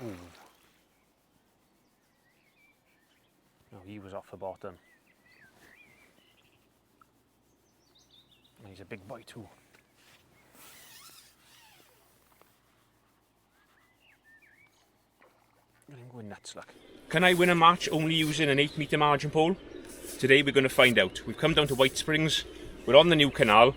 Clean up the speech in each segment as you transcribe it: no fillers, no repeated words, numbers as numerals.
Ooh. No, he was off the bottom. And he's a big boy too. Let him go nuts, look. Can I win a match only using an 8 metre margin pole? Today we're going to find out. We've come down to White Springs, we're on the new canal,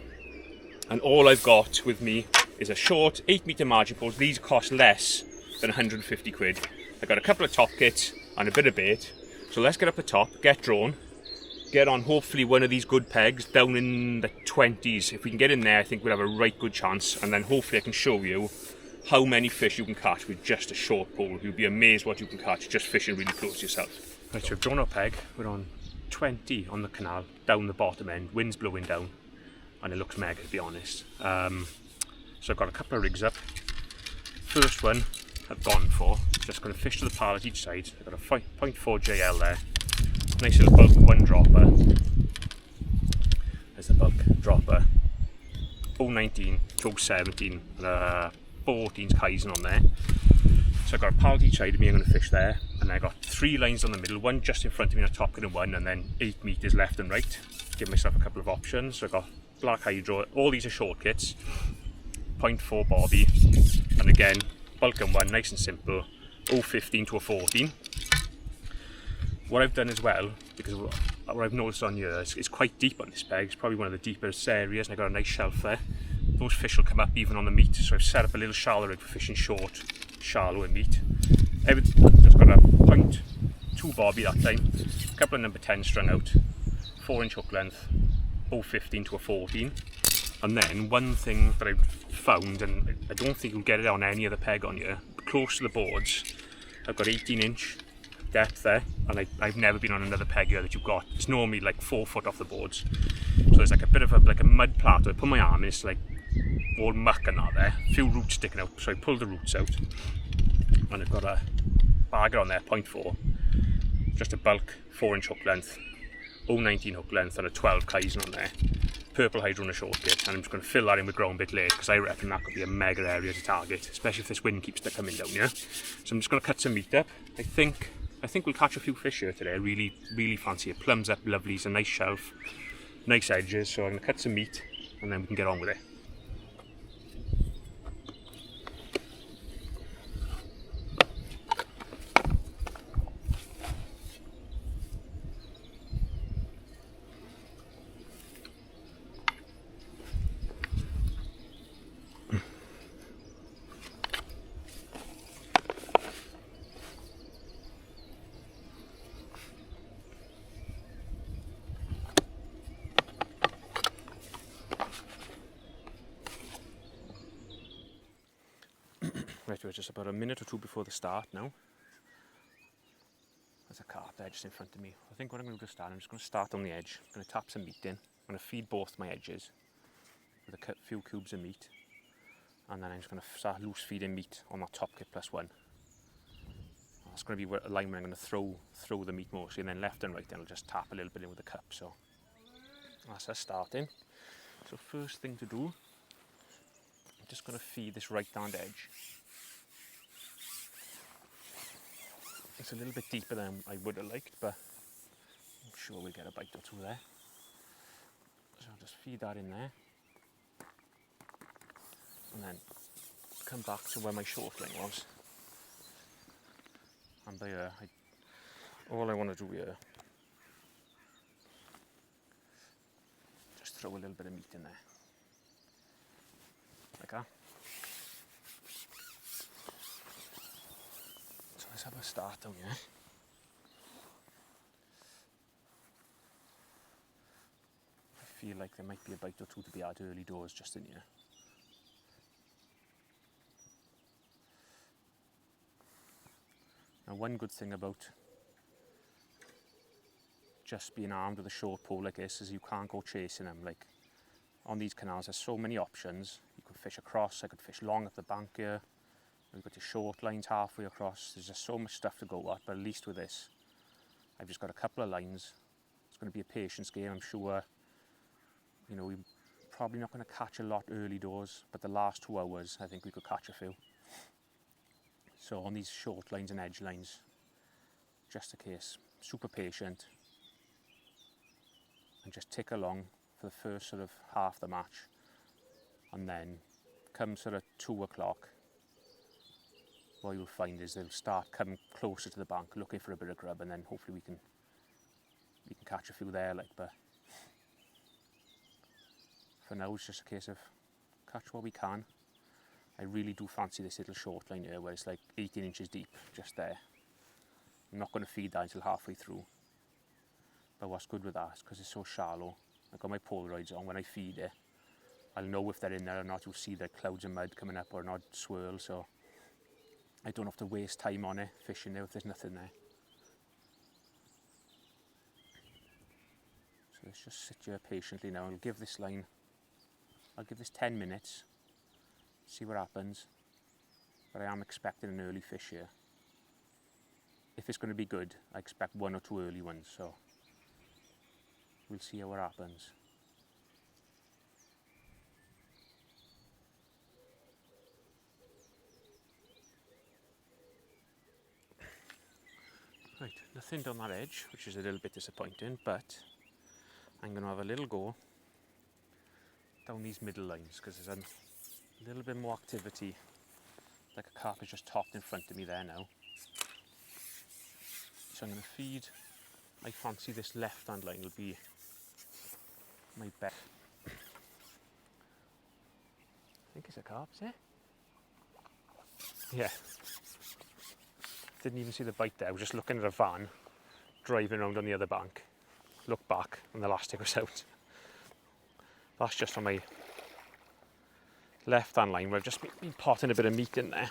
and all I've got with me is a short 8 metre margin pole. These cost less than 150 quid. I've got a couple of top kits and a bit of bait. So let's get up the top, get drawn, get on hopefully one of these good pegs down in the 20s. If we can get in there, I think we'll have a right good chance, and then hopefully I can show you how many fish you can catch with just a short pole. You'll be amazed what you can catch just fishing really close to yourself. Right, so we've drawn our peg. We're on 20 on the canal, down the bottom end, wind's blowing down, and it looks mega, to be honest. So I've got a couple of rigs up. First one I've gone for, just going to fish to the pallet each side. I've got a 0.4 JL there, nice little bulk one dropper. There's the bulk dropper, 019 to 017, 14's Kaizen on there. So I've got a pallet each side of me, I'm going to fish there, and I've got 3 lines on the middle, one just in front of me on a top and one, and then 8 meters left and right. Give myself a couple of options. So I've got black hydro, all these are short kits, 0.4 bobby, and again, bulk and one, nice and simple, 015 to 14. What I've done as well, because what I've noticed on here is it's quite deep on this peg, it's probably one of the deepest areas, and I've got a nice shelf there. Those fish will come up even on the meat, so I've set up a little shallow rig for fishing short, shallow and meat. Just got a 0.2 bobby that time, a couple of number 10 strung out, 4-inch hook length, 015 to 14. And then one thing that I've found, and I don't think you'll get it on any other peg on here, but close to the boards, I've got 18-inch depth there, and I've never been on another peg here that you've got. It's normally like 4 foot off the boards. So there's like a bit of a mud plateau. I put my arm in, it's like all muck and that there, a few roots sticking out, so I pulled the roots out, and I've got a bagger on there, 0.4, just a bulk 4-inch hook length, 019 hook length, and a 12 Kaizen on there, purple hydro and a short kit, and I'm just going to fill that in with ground bait lake, because I reckon that could be a mega area to target, especially if this wind keeps coming down here. So I'm just going to cut some meat up. I think we'll catch a few fish here today. I really fancy it. Plums up lovely, it's a nice shelf, nice edges, so I'm going to cut some meat and then we can get on with it. Right, we're just about a minute or two before the start now. There's a carp there just in front of me. I think what I'm going to do to start, I'm just going to start on the edge. I'm going to tap some meat in. I'm going to feed both my edges with a few cubes of meat. And then I'm just going to start loose feeding meat on that top kit plus one. That's going to be a line where I'm going to throw the meat mostly, and then left and right, then I'll just tap a little bit in with the cup. So that's us starting. So first thing to do, I'm just going to feed this right hand edge. It's a little bit deeper than I would have liked, but I'm sure we'll get a bite or two there. So I'll just feed that in there. And then come back to where my short fling was. And by here, all I want to do here, just throw a little bit of meat in there. Like that. So let's have a start down here. I feel like there might be a bite or two to be had early doors just in here. Now, one good thing about just being armed with a short pole like this is you can't go chasing them. Like on these canals, there's so many options. You could fish across, I could fish long up the bank here. We've got your short lines halfway across. There's just so much stuff to go at, but at least with this, I've just got a couple of lines. It's going to be a patience game, I'm sure. You know, we're probably not going to catch a lot early doors, but the last 2 hours, I think we could catch a few. So on these short lines and edge lines, just a case, super patient, and just tick along for the first sort of half the match, and then come sort of 2 o'clock, what you'll find is they'll start coming closer to the bank looking for a bit of grub, and then hopefully we can catch a few there, like. But for now it's just a case of catch what we can. I really do fancy this little short line here where it's like 18 inches deep, just there. I'm not going to feed that until halfway through. But what's good with that is because it's so shallow, I've got my Polaroids on. When I feed it, I'll know if they're in there or not. You'll see the clouds of mud coming up or an odd swirl, so I don't have to waste time on it fishing there if there's nothing there. So let's just sit here patiently now. I'll give this 10 minutes, see what happens. But I am expecting an early fish here. If it's going to be good, I expect 1 or 2 early ones, so we'll see how it happens. Right, nothing down that edge, which is a little bit disappointing, but I'm going to have a little go down these middle lines because there's a little bit more activity. Like a carp is just topped in front of me there now. So I'm going to feed. I fancy this left hand line will be my bet. I think it's a carp, is it? Yeah. Didn't even see the bite there. I was just looking at a van driving around on the other bank. Look back and the elastic was out. That's just on my left hand line where I've just been potting a bit of meat in there.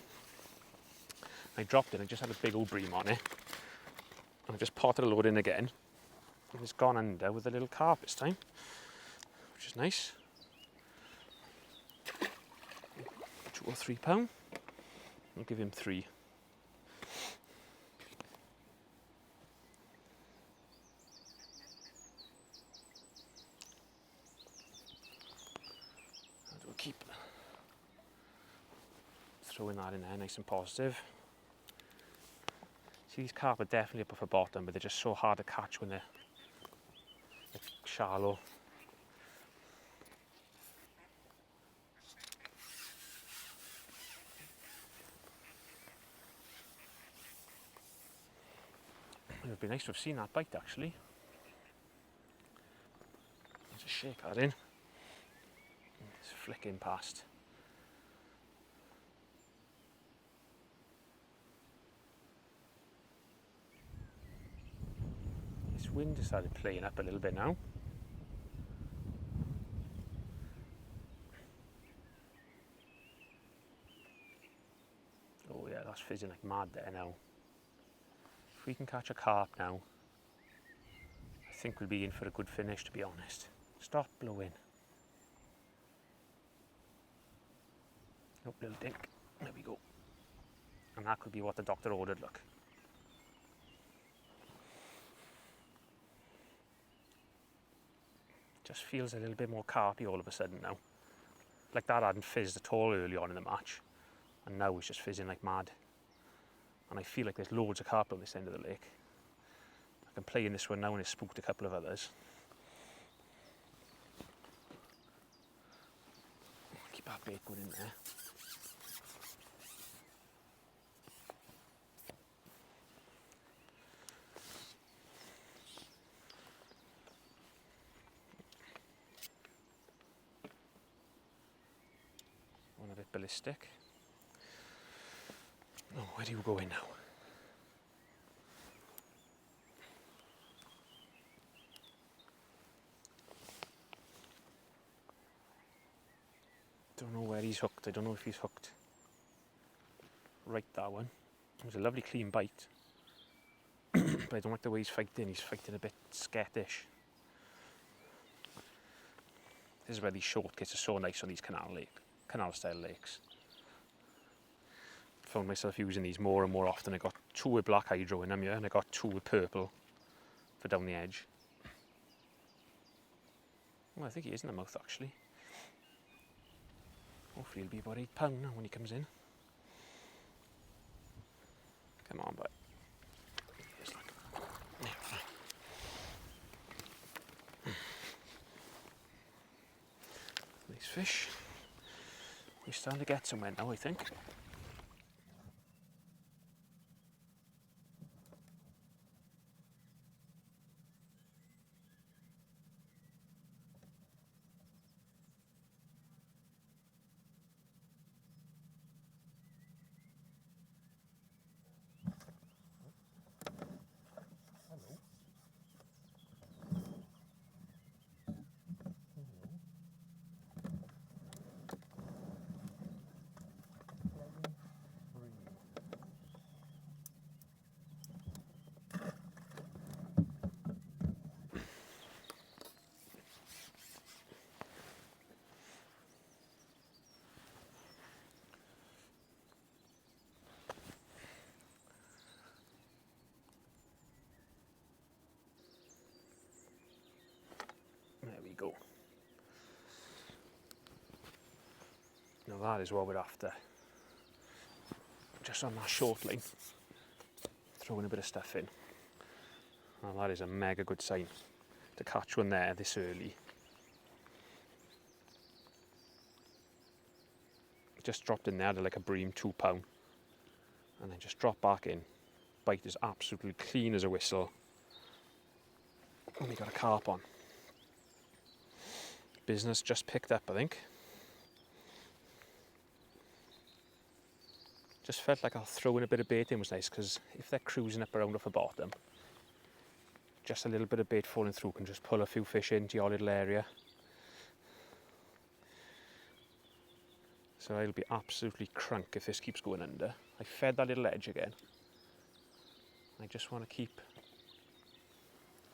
I dropped it, I just had a big old bream on it. And I just potted a load in again. And it's gone under with a little carp this time, which is nice. 2 or 3 pound. I'll give him 3. And we'll keep throwing that in there, nice and positive. See, these carp are definitely up off the bottom, but they're just so hard to catch when they're shallow. It would be nice to have seen that bite actually. Let's just shake that in. It's flicking past. This wind decided playing up a little bit now. Oh yeah, that's fizzing like mad there now. If we can catch a carp now, I think we'll be in for a good finish, to be honest. Stop blowing. Oh, little dink. There we go. And that could be what the doctor ordered, look. Just feels a little bit more carpy all of a sudden now. Like that hadn't fizzed at all early on in the match. And now it's just fizzing like mad. And I feel like there's loads of carp on this end of the lake. I can play in this one now and it's spooked a couple of others. Keep that bait good in there. One a bit ballistic. Oh, where do you go in now? Don't know where he's hooked. I don't know if he's hooked. Right, that one. It was a lovely clean bite. But I don't like the way he's fighting. He's fighting a bit skittish. This is where these shortcuts are so nice on these canal style lakes. Found myself using these more and more often. I got 2 with black hydro in them here, and I got 2 with purple for down the edge. Well, I think he is in the mouth actually. Hopefully he'll be about £8 now when he comes in. Come on, but here's like nice fish. We're starting to get somewhere now, I think. There we go. Now that is what we're after. Just on that short line, throwing a bit of stuff in. Well, that is a mega good sign to catch one there this early. Just dropped in there to like a bream, £2, and then just drop back in. Bite is absolutely clean as a whistle. And we got a carp on. Business just picked up, I think. Just felt like I'll throw in a bit of bait in was nice, because if they're cruising up around off the bottom, just a little bit of bait falling through can just pull a few fish into your little area. So I'll be absolutely crunk if this keeps going under. I fed that little edge again. I just want to keep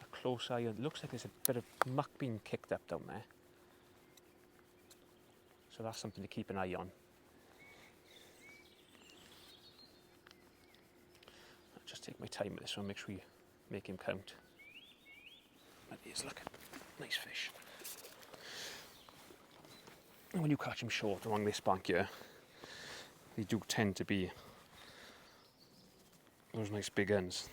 a close eye. It looks like there's a bit of muck being kicked up down there. So that's something to keep an eye on. I'll just take my time with this one, make sure you make him count. There he is, look. Nice fish. And when you catch them short along this bank here, they do tend to be those nice big uns.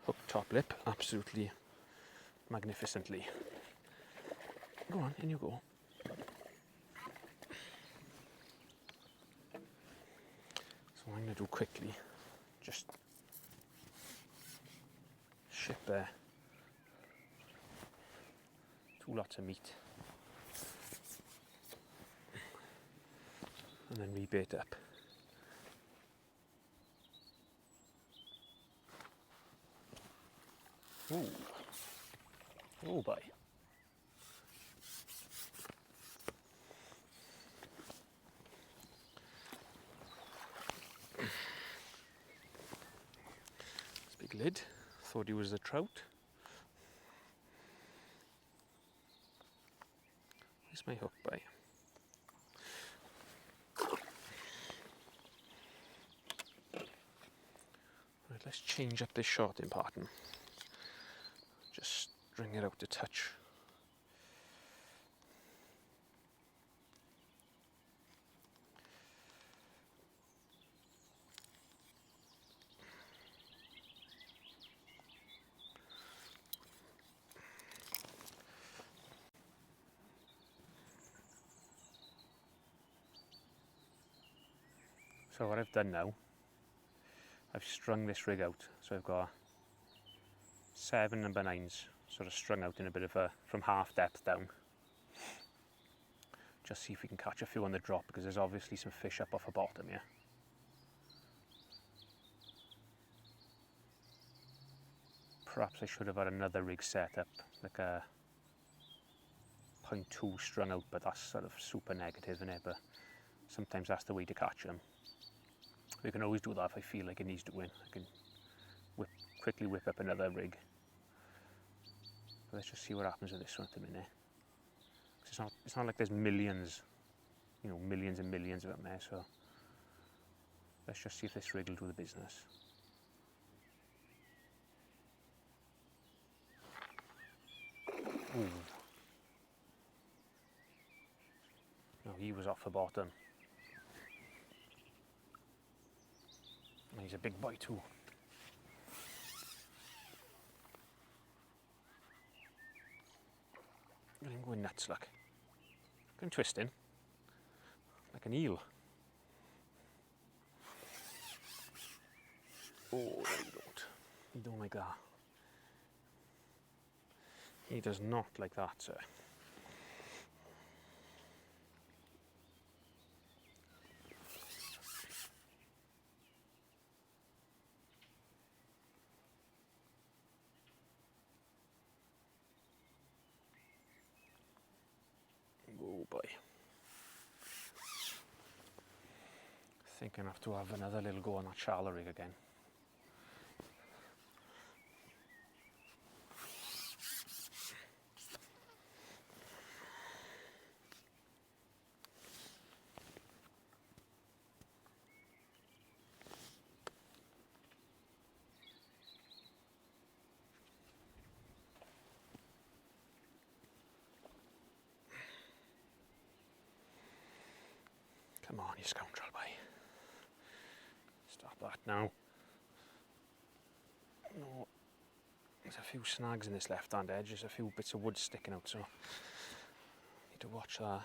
Hook top lip, absolutely magnificently. Go on, in you go. So what I'm going to do quickly, just ship there. 2 lots of meat. And then rebait up. Ooh. Oh boy. This big lid. Thought he was a trout. Where's my hook by? Right, let's change up this shorting pattern. Just string it out a touch. So what I've done now, I've strung this rig out. So I've got 7 number 9s sort of strung out in a bit of a, from half depth down. Just see if we can catch a few on the drop, because there's obviously some fish up off the bottom here. Perhaps I should have had another rig set up, like a 0.2 strung out, but that's sort of super negative, isn't it? But sometimes that's the way to catch them. We can always do that if I feel like it needs doing. I can quickly whip up another rig. But let's just see what happens with this one at the minute. It's not like there's millions, millions and millions of them there. So let's just see if this rig will do the business. Ooh. No, he was off the bottom. And he's a big boy too. Look at him going nuts, look. Look at him twisting. Like an eel. Oh, no, he don't. He don't like that. He does not like that, sir. Oh boy. Thinking I have to have another little go on that shallow rig again. Come on, you scoundrel boy. Stop that now. No, there's a few snags in this left hand edge, there's a few bits of wood sticking out, so need to watch that.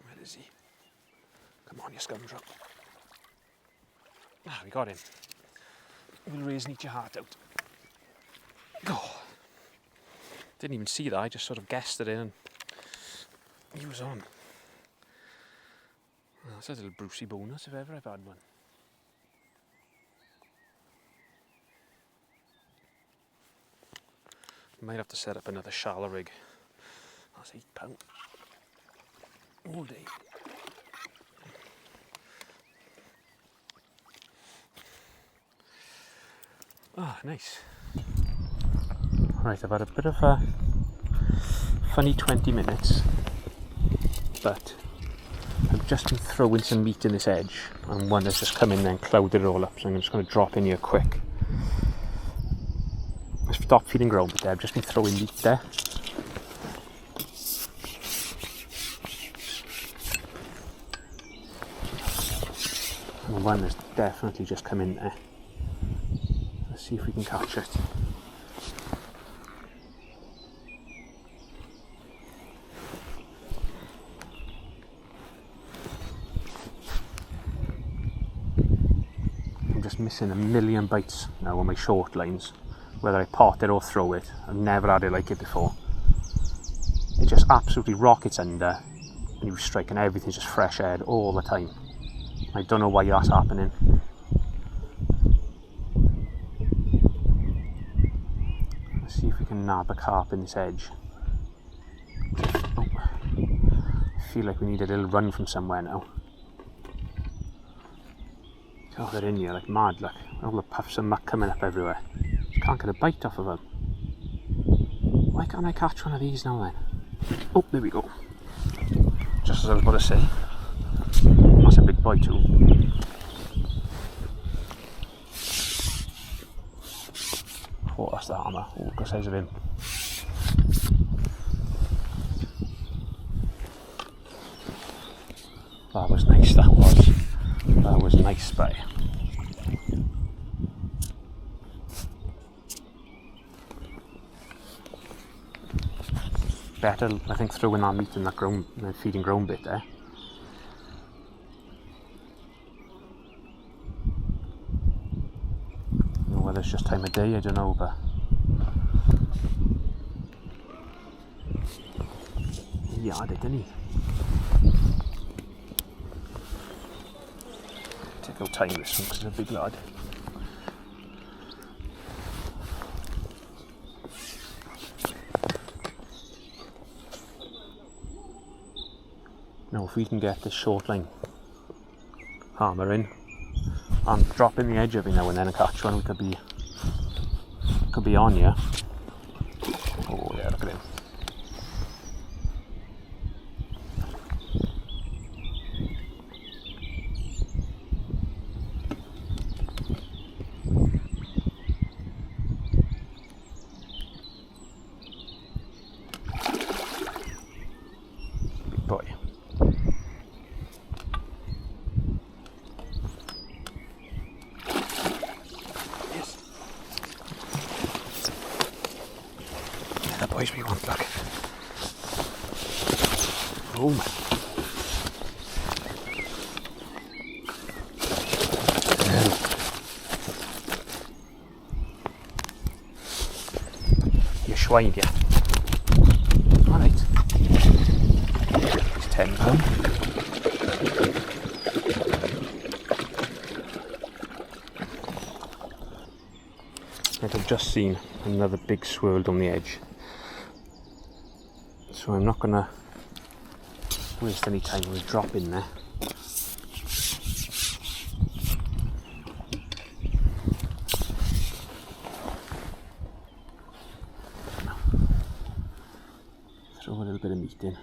Where is he? Come on, you scoundrel. Ah, we got him. We'll raise and eat your heart out. Go. Didn't even see that, I just sort of guessed it in and he was on. Well, that's a little Brucey bonus if ever I've had one. Might have to set up another shallow rig. That's £8. All day. Ah, nice. Right, I've had a bit of a funny 20 minutes, but I've just been throwing some meat in this edge, and one has just come in there and clouded it all up, so I'm just going to drop in here quick. I've stopped feeding ground bit there, I've just been throwing meat there. And one has definitely just come in there. Let's see if we can catch it. I'm just missing a million bites now on my short lines. Whether I pot it or throw it, I've never had it like it before. It just absolutely rockets under and you're striking everything just fresh head all the time. I don't know why that's happening. Let's see if we can nab a carp in this edge. Oh. I feel like we need a little run from somewhere now. Oh, they're in here like mad, look. All the puffs of muck coming up everywhere. Just can't get a bite off of them. Why can't I catch one of these now then? Oh, there we go. Just as I was about to say. That's a big boy too. Oh, that's the hammer. Oh, look at the size of him. That was nice, that was. That was nice, but better, I think, throwing that meat in that ground, feeding ground bit there. Whether it's just time of day, I don't know, but he had it, didn't he? Take out time this one because he's a big lad. Now if we can get this short line hammer in and drop in the edge every now and then and catch one, we could be could be on here. Oh yeah, look at him. Big boy. The boys we want, look. Oh man. You swine, yeah. Alright. It's £10. I've just seen another big swirl on the edge. So I'm not going to waste any time with drop in there. Throw a little bit of meat in.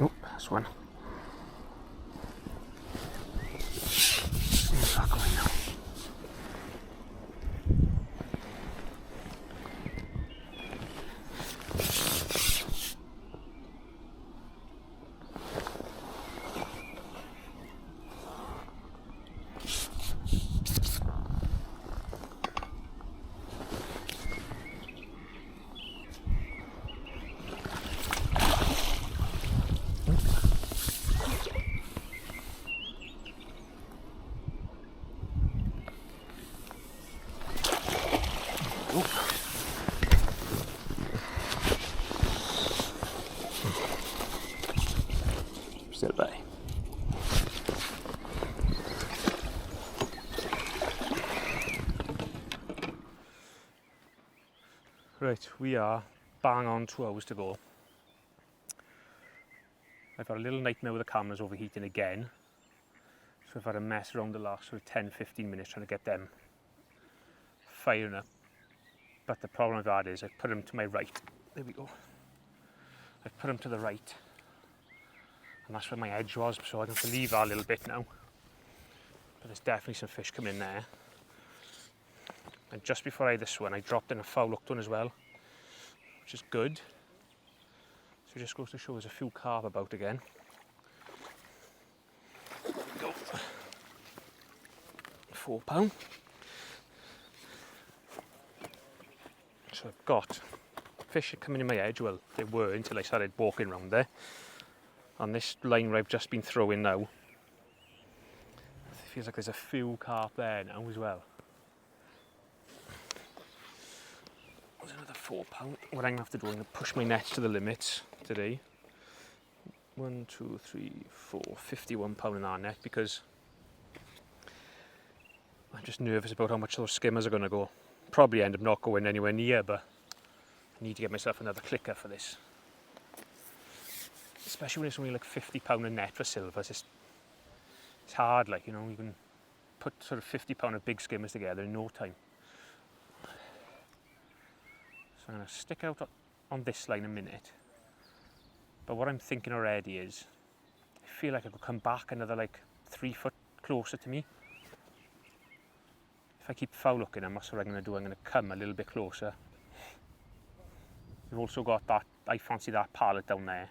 Oh, that's one. Still by. Right, we are bang on 2 hours to go. I've got a little nightmare with the cameras overheating again. So I've had a mess around the last sort of 10-15 minutes trying to get them firing up. But the problem I've had is I've put them to my right. There we go. I've put them to the right. And that's where my edge was, so I can have to leave that a little bit now. But there's definitely some fish coming in there. And just before I had this one, I dropped in a foul-hooked one as well, which is good. So it just goes to show there's a few carp about again. There we go. £4. So I've got fish coming in my edge. Well, they were until I started walking around there. On this line where I've just been throwing now, it feels like there's a few carp there now as well. There's another £4. What I'm going to have to do, I'm going to push my nets to the limits today. 1, 2, 3, 4, £51 in our net, because I'm just nervous about how much those skimmers are going to go. Probably end up not going anywhere near, but I need to get myself another clicker for this. Especially when it's only like £50 a net for silvers. It's hard, like, you know, you can put sort of £50 of big skimmers together in no time. So I'm going to stick out on this line a minute. But what I'm thinking already is, I feel like I could come back another like 3 foot closer to me. If I keep foul looking, that's what I'm going to do. I'm going to come a little bit closer. We've also got that, I fancy that pallet down there.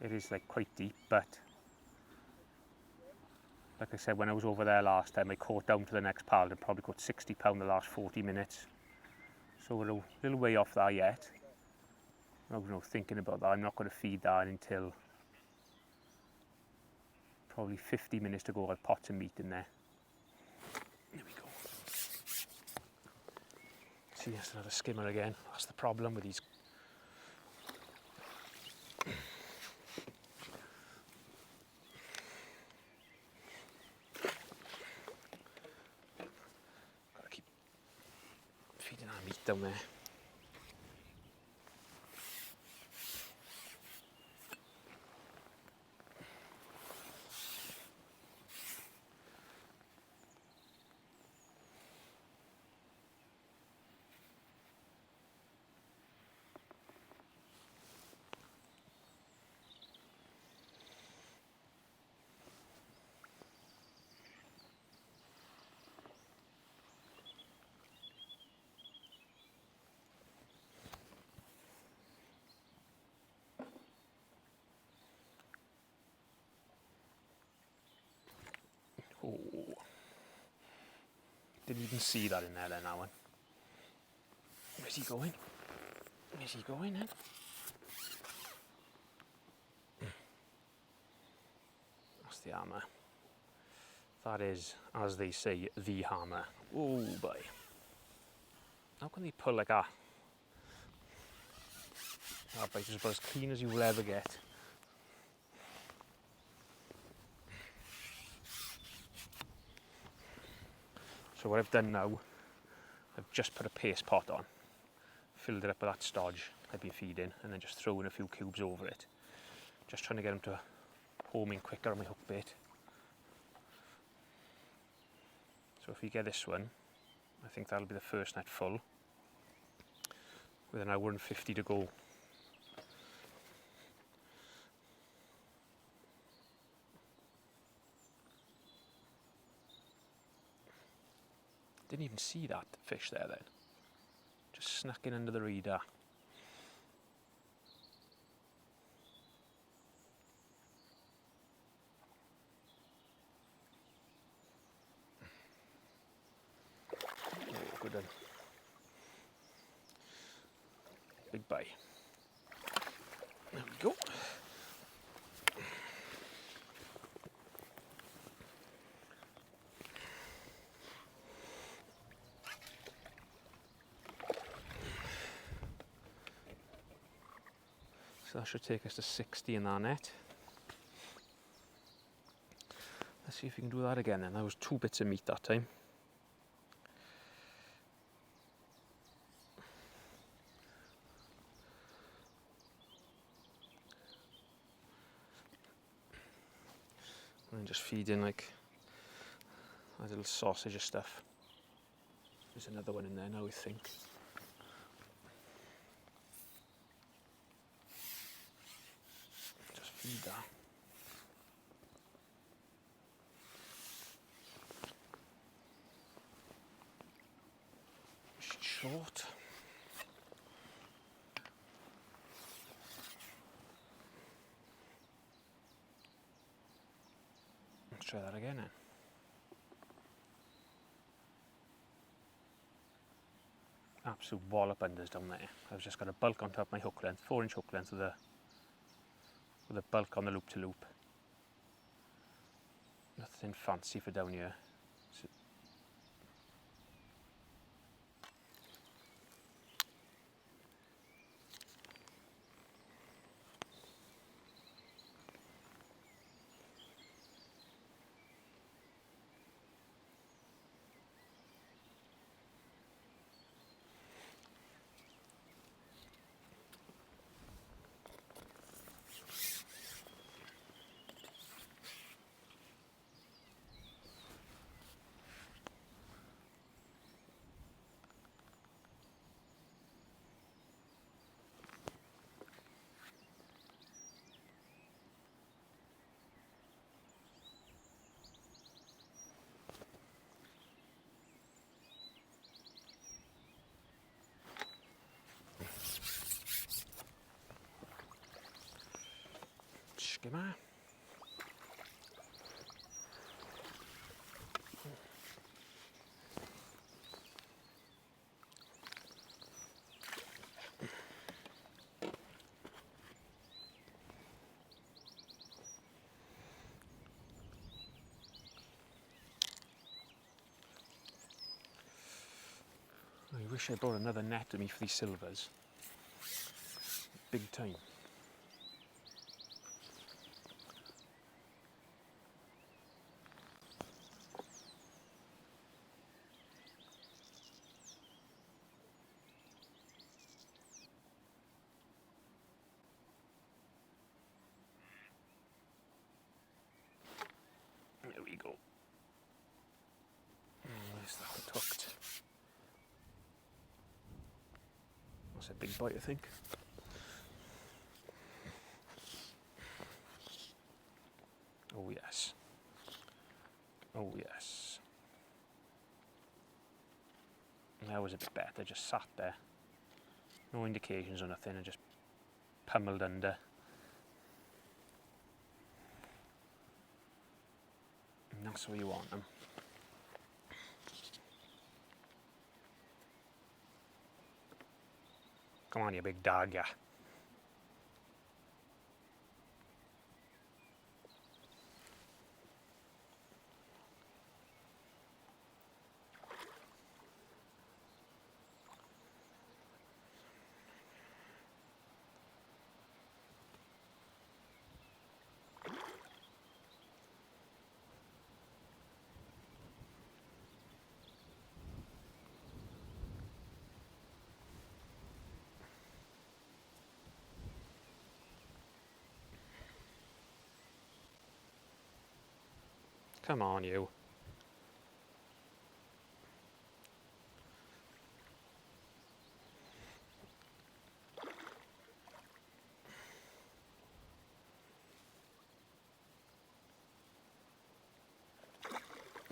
It is like quite deep, but like I said, when I was over there last time, I caught down to the next pallet and probably caught £60 the last 40 minutes. So we're a little way off that yet. I was thinking about that. I'm not going to feed that until probably 50 minutes to go. I'll pot some meat in there. There we go. See, that's another skimmer again. That's the problem with these. Gotta keep feeding our meat down there. Didn't even see that in there then, Alan. Where's he going? Where's he going then? That's the hammer. That is, as they say, the hammer. Oh boy. How can they pull like that? That bite is about as clean as you will ever get. So what I've done now, I've just put a paste pot on, filled it up with that stodge I've been feeding, and then just thrown a few cubes over it. Just trying to get them to home in quicker on my hook bait. So if we get this one, I think that'll be the first net full, with an hour and 50 to go. Didn't even see that fish there then. Just snuck in under the radar. Oh, good one. Big bite. There we go. So that should take us to 60 in our net. Let's see if we can do that again then. That was 2 bits of meat that time. And then just feed in like a little sausage of stuff. There's another one in there now, I think. Just feed that. She's short. Let's try that again then. Absolute wallop unders down there. I've just got a bulk on top of my hook length, 4-inch hook length with a bulk on the loop to loop. Nothing fancy for down here. So skimmer. I wish I brought another net with me for these silvers. Big time. There we go. Where's that one tucked? That's a big bite, I think. Oh yes. Oh yes. That was a bit better, just sat there. No indications or nothing, and just pummeled under. And that's where you want them. Come on, you big dog, yeah. Come on, you.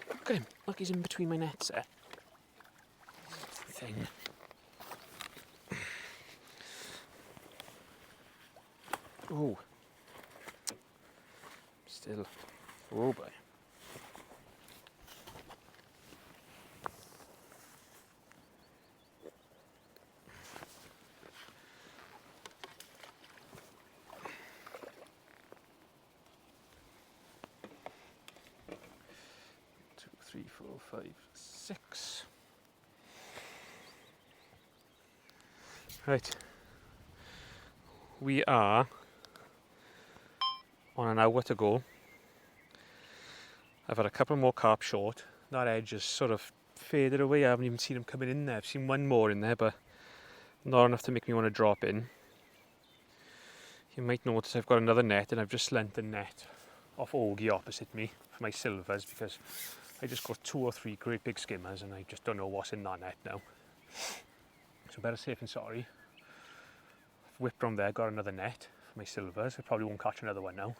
Look at him. Look, he's in between my nets there. Thing. Oh. Still. Oh boy. Two, three, 4, 5, 6. Right. We are on an hour to go. I've had a couple more carp short. That edge has sort of faded away. I haven't even seen them coming in there. I've seen one more in there, but not enough to make me want to drop in. You might notice I've got another net, and I've just lent the net off Augie opposite me for my silvers, because I just got 2 or 3 great big skimmers and I just don't know what's in that net now. So better safe than sorry. I've whipped from there, got another net for my silvers. I probably won't catch another one now.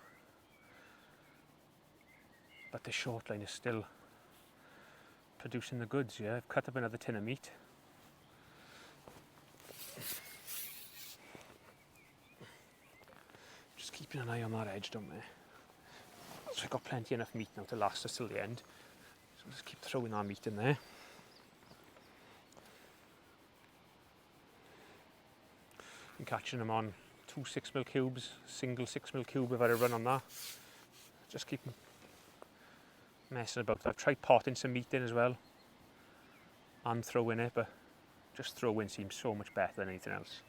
But the short line is still producing the goods, yeah. I've cut up another tin of meat. Just keeping an eye on that edge, don't we? So I've got plenty enough meat now to last us till the end. So I'll just keep throwing our meat in there. I'm catching them on 2 6mm cubes, single 6mm cube if I had a run on that. Just keep messing about. I've tried potting some meat in as well and throwing it, but just throwing seems so much better than anything else.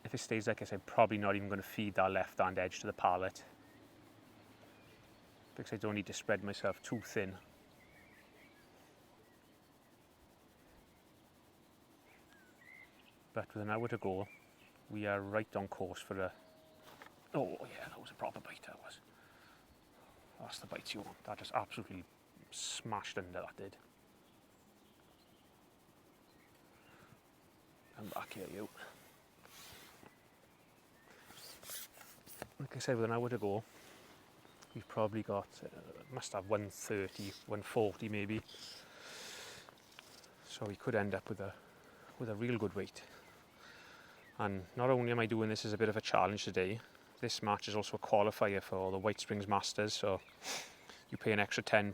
If it stays like this, I'm probably not even going to feed that left hand edge to the pallet, because I don't need to spread myself too thin. But with an hour to go, we are right on course for a... Oh yeah, that was a proper bite, that was. That's the bites you want. That just absolutely smashed under, that did. Come back here, you. Like I said, with an hour to go, we've probably got, must have 130, 140 maybe. So we could end up with a real good weight. And not only am I doing this as a bit of a challenge today, this match is also a qualifier for the White Springs Masters, so you pay an extra £10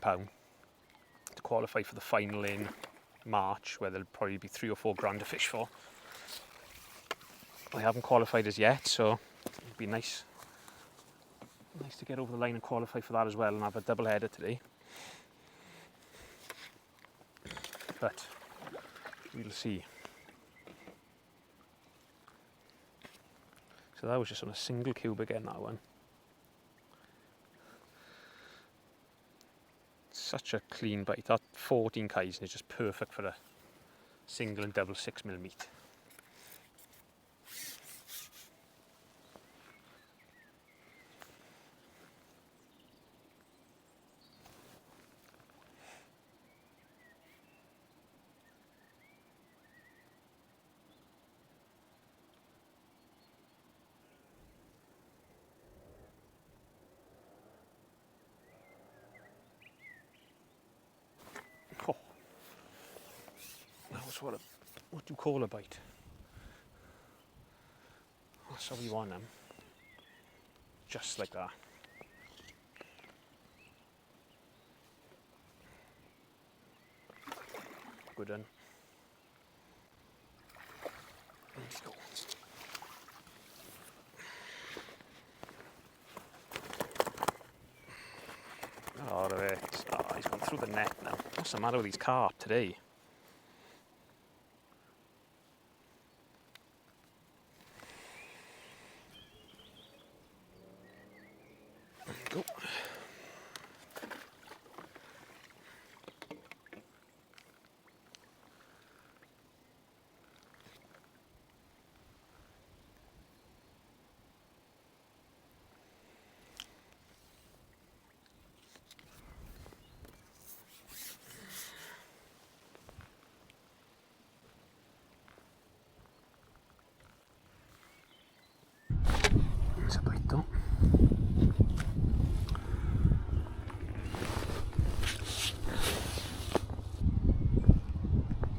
to qualify for the final in March, where there'll probably be 3 or 4 grand to fish for. I haven't qualified as yet, so it'd be nice to get over the line and qualify for that as well and have a double header today. But we'll see. So that was just on a single cube again, that one. Such a clean bite. That 14 kaisen is just perfect for a single and double 6mm meat. Oh, that was what do you call a bite? That's how we want them. Just like that. Good one. through the net now. What's the matter with these carp today? There you go. There's a bite though.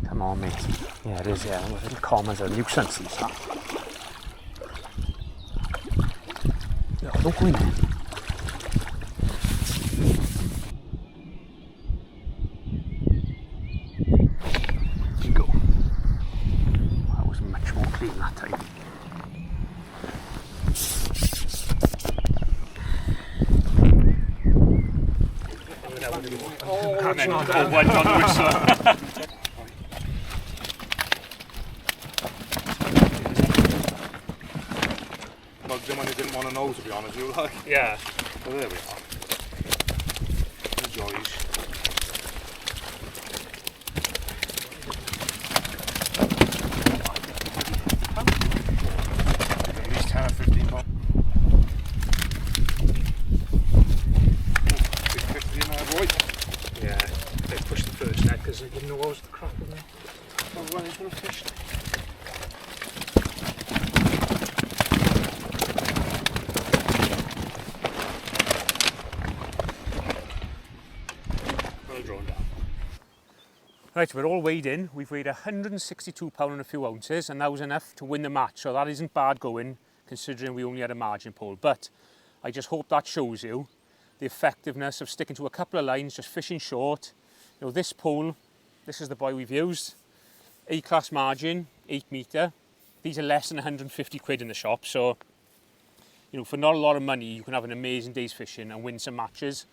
Come on, mate. Yeah, it is, yeah. Little commas are nuisances, that. No, don't go in there. There you go. That was much more clean that time. Oh, it's not that. One on the whistle. Bugged him when he didn't want to know, to be honest with you, like. Yeah. So there we are. The joys. At least 10 or 15 pounds. Big 50 in there, boy. Yeah, they pushed the first net because they didn't know what was the crap in there. Well, when he's going to fish. Well drawn down. Right, we're all weighed in. We've weighed 162 pounds and a few ounces, and that was enough to win the match. So that isn't bad going, considering we only had a margin pole. But I just hope that shows you the effectiveness of sticking to a couple of lines, just fishing short. You know, this pole, this is the buoy we've used. A-class margin, 8 metre. These are less than 150 quid in the shop, so you know, for not a lot of money, you can have an amazing day's fishing and win some matches.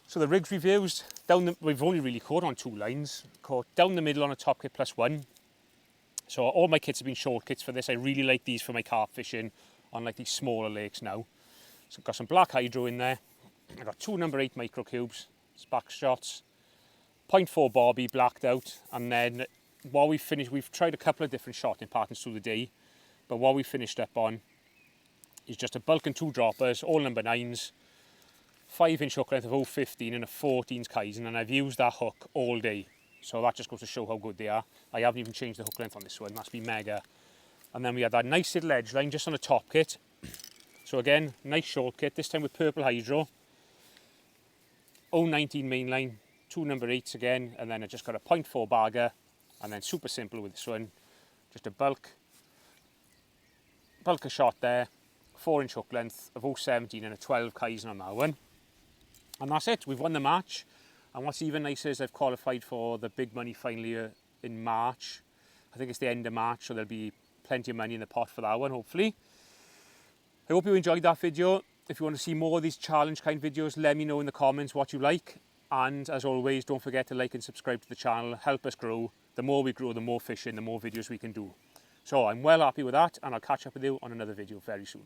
So the rigs we've used, we've only really caught on 2 lines. Caught down the middle on a top kit +1. So all my kits have been short kits for this. I really like these for my carp fishing on like these smaller lakes now. So I've got some black hydro in there. I've got 2 number 8 micro cubes, back shots, 0.4 bobby blacked out, and then while we finished, we've tried a couple of different shotting patterns through the day, but what we finished up on is just a bulk and 2 droppers, all number 9s, 5-inch hook length of 0.15 and a 14's Kaizen, and I've used that hook all day, so that just goes to show how good they are. I haven't even changed the hook length on this one, that's been mega. And then we had that nice little edge line just on a top kit. So again, nice short kit, this time with purple hydro, 0.19 mainline, 2 number 8s again, and then I just got a 0.4 bagger, and then super simple with this one, just a bulk shot there, 4-inch hook length of 0.17 and a 12 Kaizen on that one. And that's it, we've won the match. And what's even nicer is I've qualified for the big money finally in March. I think it's the end of March, so there'll be plenty of money in the pot for that one, hopefully. I hope you enjoyed that video. If you want to see more of these challenge kind videos, let me know in the comments what you like. And as always, don't forget to like and subscribe to the channel, help us grow. The more we grow, the more fishing, the more videos we can do. So I'm well happy with that, and I'll catch up with you on another video very soon.